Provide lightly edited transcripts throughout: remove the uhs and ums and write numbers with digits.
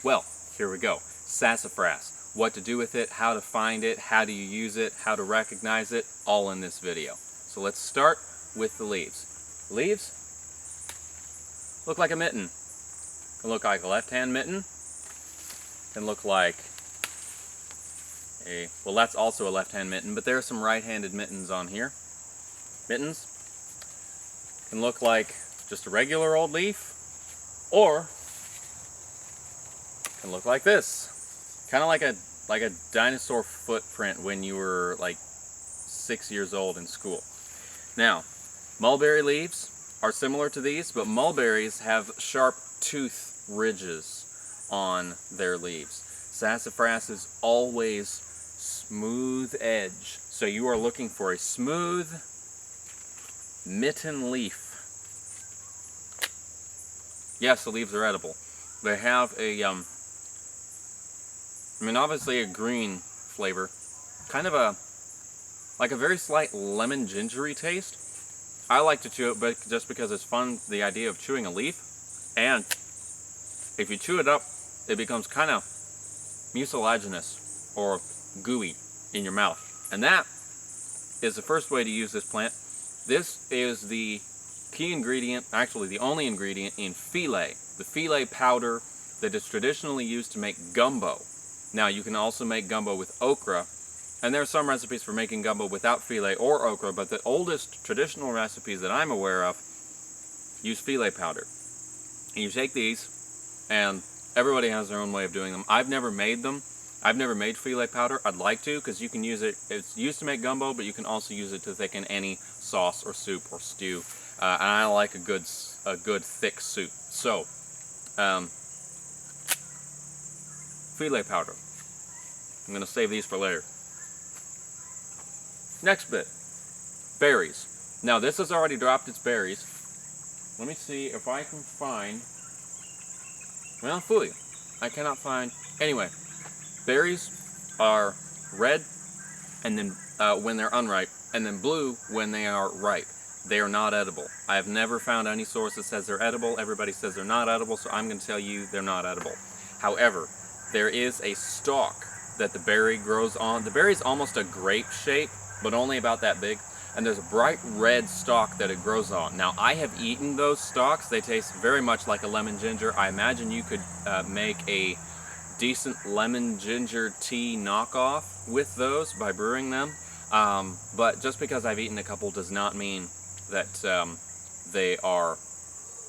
Well, here we go. Sassafrass. What to do with it, how to find it, how do you use it, how to recognize it, all in this video. So let's start with the leaves. Leaves look like a mitten. Can look like a left-hand mitten. Can look like well, that's also a left-hand mitten, but there are some right-handed mittens on here. Mittens can look like just a regular old leaf, or can look like this. Kind of like a dinosaur footprint when you were like 6 years old in school. Now, mulberry leaves are similar to these, but mulberries have sharp tooth ridges on their leaves. Sassafrass is always smooth edge. So you are looking for a smooth mitten leaf. Yes, the leaves are edible. They have a, obviously a green flavor. Kind of like a very slight lemon gingery taste. I like to chew it, but just because it's fun, the idea of chewing a leaf. And if you chew it up, it becomes kind of mucilaginous or gooey in your mouth. And that is the first way to use this plant. This is the key ingredient, actually the only ingredient in filé, the filé powder that is traditionally used to make gumbo. Now you can also make gumbo with okra, and there are some recipes for making gumbo without filé or okra, but the oldest traditional recipes that I'm aware of use filé powder. And you take these, and everybody has their own way of doing them. I've never made them. I've never made filé powder. I'd like to, because you can use it. It's used to make gumbo, but you can also use it to thicken any sauce or soup or stew. And I like a good thick soup. So, filé powder. I'm going to save these for later. Next bit, berries. Now this has already dropped its berries. Let me see if I can find, well, phooey, I cannot find, anyway, berries are red and then when they're unripe, and then blue when they are ripe. They are not edible. I have never found any source that says they're edible. Everybody says they're not edible, so I'm going to tell you they're not edible. However, there is a stalk that the berry grows on. The berry is almost a grape shape, but only about that big. And there's a bright red stalk that it grows on. Now, I have eaten those stalks. They taste very much like a lemon ginger. I imagine you could make a decent lemon ginger tea knockoff with those by brewing them. But just because I've eaten a couple does not mean that they are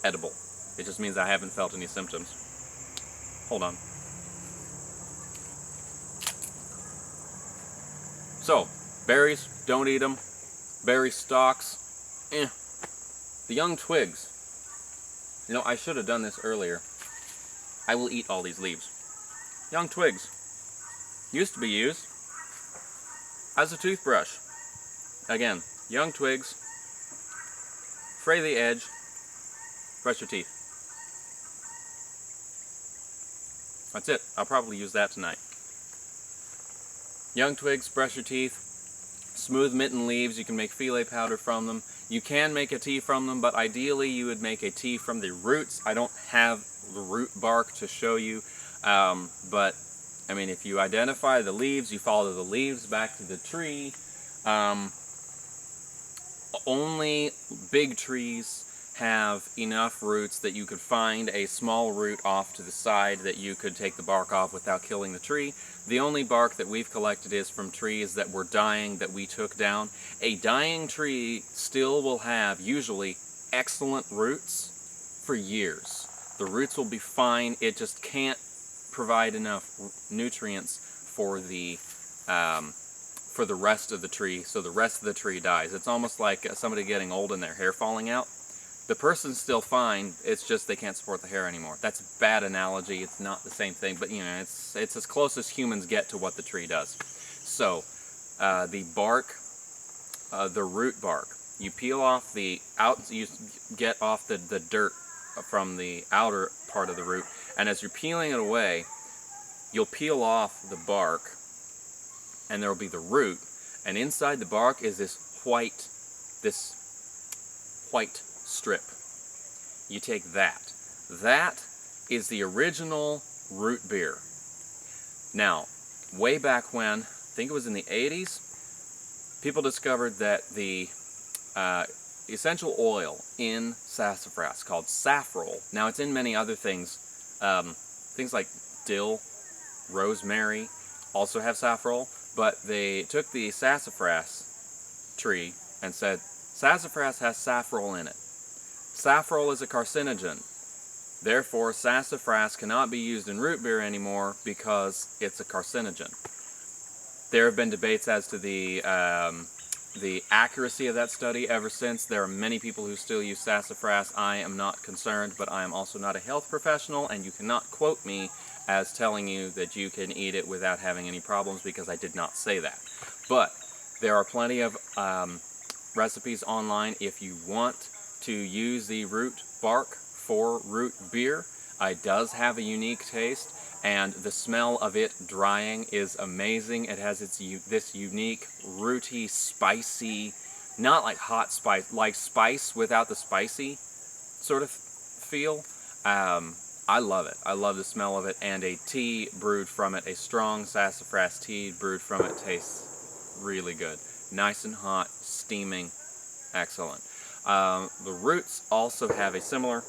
edible. It just means I haven't felt any symptoms. Hold on. So, berries, don't eat them. Berry stalks, The young twigs. You know, I should have done this earlier. I will eat all these leaves. Young twigs used to be used as a toothbrush. Again, young twigs, fray the edge, brush your teeth. That's it. I'll probably use that tonight. Young twigs, brush your teeth. Smooth mitten leaves, you can make filé powder from them. You can make a tea from them, but ideally you would make a tea from the roots. I don't have the root bark to show you, but I mean, if you identify the leaves, you follow the leaves back to the tree. Only big trees have enough roots that you could find a small root off to the side that you could take the bark off without killing the tree. The only bark that we've collected is from trees that were dying that we took down. A dying tree still will have, usually, excellent roots for years. The roots will be fine, it just can't provide enough nutrients for the rest of the tree, so the rest of the tree dies. It's almost like somebody getting old and their hair falling out. The person's still fine, it's just they can't support the hair anymore. That's a bad analogy, it's not the same thing, but you know, it's as close as humans get to what the tree does. So, the bark, the root bark, you peel off you get off the dirt from the outer part of the root, and as you're peeling it away, you'll peel off the bark, and there will be the root, and inside the bark is this white strip. You take that. That is the original root beer. Now, way back when, I think it was in the 80s, people discovered that the essential oil in sassafras, called saffrol, now it's in many other things, things like dill, rosemary, also have saffrol, but they took the sassafras tree and said, sassafras has saffrol in it. Saffrol is a carcinogen. Therefore, sassafras cannot be used in root beer anymore because it's a carcinogen. There have been debates as to the accuracy of that study ever since. There are many people who still use sassafras. I am not concerned, but I am also not a health professional, and you cannot quote me as telling you that you can eat it without having any problems, because I did not say that. But there are plenty of recipes online if you want to use the root bark for root beer. It does have a unique taste, and the smell of it drying is amazing. It has this unique rooty, spicy, not like hot spice, like spice without the spicy sort of feel. I love it. I love the smell of it, and a tea brewed from it, a strong sassafras tea brewed from it, tastes really good. Nice and hot, steaming, excellent. The roots also have a similar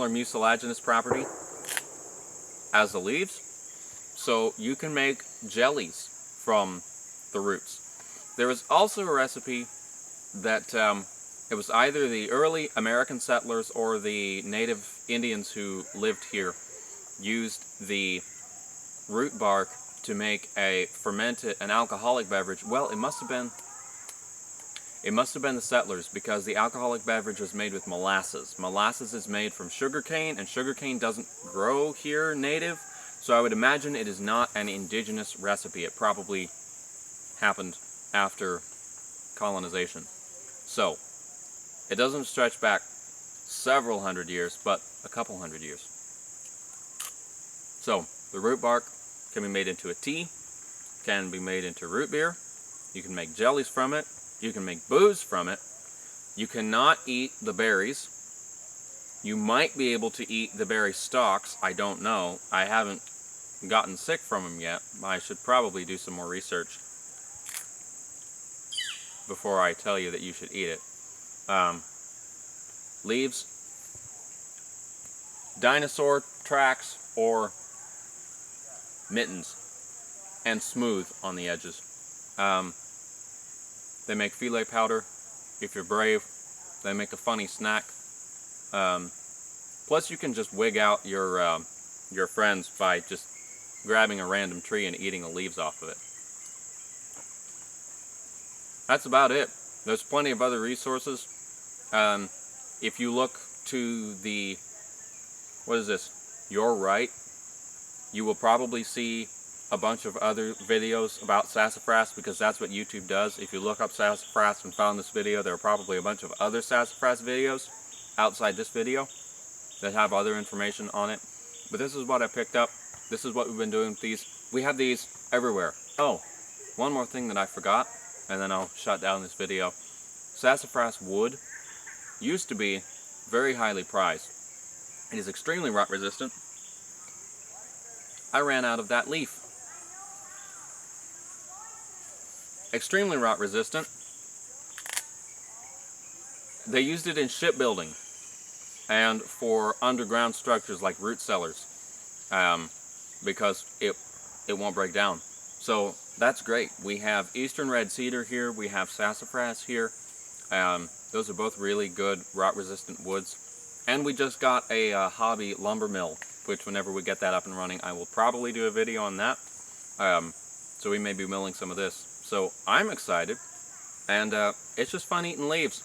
mucilaginous property as the leaves, so you can make jellies from the roots. There was also a recipe that it was either the early American settlers or the native Indians who lived here used the root bark to make an alcoholic beverage. Well, it must have been the settlers, because the alcoholic beverage was made with molasses. Molasses is made from sugarcane, and sugarcane doesn't grow here native, so I would imagine it is not an indigenous recipe. It probably happened after colonization. So, it doesn't stretch back several hundred years, but a couple hundred years. So, the root bark can be made into a tea, can be made into root beer, you can make jellies from it, you can make booze from it. You cannot eat the berries. You might be able to eat the berry stalks, I don't know. I haven't gotten sick from them yet. I should probably do some more research before I tell you that you should eat it. Leaves, dinosaur tracks, or mittens, and smooth on the edges. They make filet powder, if you're brave. They make a funny snack. Plus you can just wig out your friends by just grabbing a random tree and eating the leaves off of it. That's about it. There's plenty of other resources. If you look to the, what is this, You're Right, you will probably see a bunch of other videos about sassafras, because that's what YouTube does. If you look up sassafras and found this video, there are probably a bunch of other sassafras videos outside this video that have other information on it. But this is what I picked up. This is what we've been doing with these. We have these everywhere. Oh, one more thing that I forgot, and then I'll shut down this video. Sassafras wood used to be very highly prized. It is extremely rot resistant. I ran out of that leaf. Extremely rot resistant. They used it in shipbuilding and for underground structures like root cellars, because it won't break down. So that's great. We have eastern red cedar here. We have sassafras here. Those are both really good rot resistant woods. And we just got a hobby lumber mill, which whenever we get that up and running, I will probably do a video on that. So we may be milling some of this. So I'm excited, and it's just fun eating leaves.